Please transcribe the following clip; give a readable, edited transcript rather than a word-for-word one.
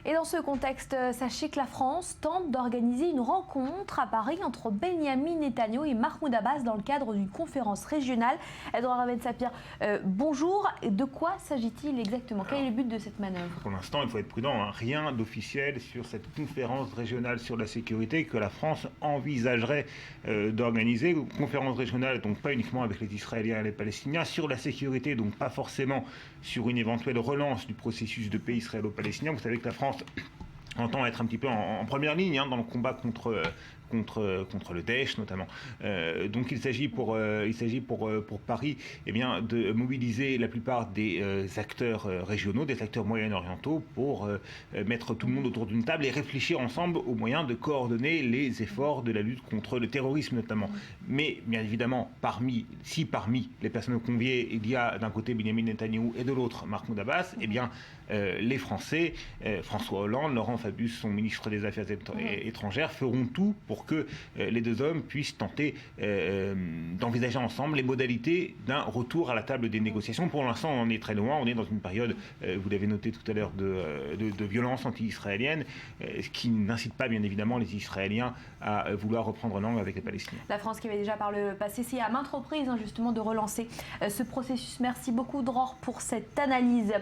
Et dans ce contexte, sachez que la France tente d'organiser une rencontre à Paris entre Benyamin Netanyahou et Mahmoud Abbas dans le cadre d'une conférence régionale. Edouard Ben Sapir, bonjour. De quoi s'agit-il exactement? Quel est le but de cette manœuvre? Pour l'instant, il faut être prudent, hein. Rien d'officiel sur cette conférence régionale sur la sécurité que la France envisagerait d'organiser. Conférence régionale, donc pas uniquement avec les Israéliens et les Palestiniens, sur la sécurité, donc pas forcément sur une éventuelle relance du processus de paix israélo-palestinien. Vous savez que la France entend être un petit peu en première ligne dans le combat contre le Daesh notamment. Donc il s'agit pour Paris de mobiliser la plupart des acteurs régionaux, des acteurs moyen-orientaux pour mettre tout le monde autour d'une table et réfléchir ensemble aux moyens de coordonner les efforts de la lutte contre le terrorisme notamment. Mais bien évidemment, parmi les personnes conviées, il y a d'un côté Benyamin Netanyahou et de l'autre Mahmoud Abbas, les Français, François Hollande, Laurent Fabius, son ministre des Affaires étrangères, feront tout pour que les deux hommes puissent tenter d'envisager ensemble les modalités d'un retour à la table des négociations. Pour l'instant, on en est très loin. On est dans une période, vous l'avez noté tout à l'heure, de violence anti-israélienne, ce qui n'incite pas, bien évidemment, les Israéliens à vouloir reprendre langue avec les Palestiniens. La France qui avait déjà par le passé essayé à maintes reprises justement de relancer ce processus. Merci beaucoup, Dror, pour cette analyse.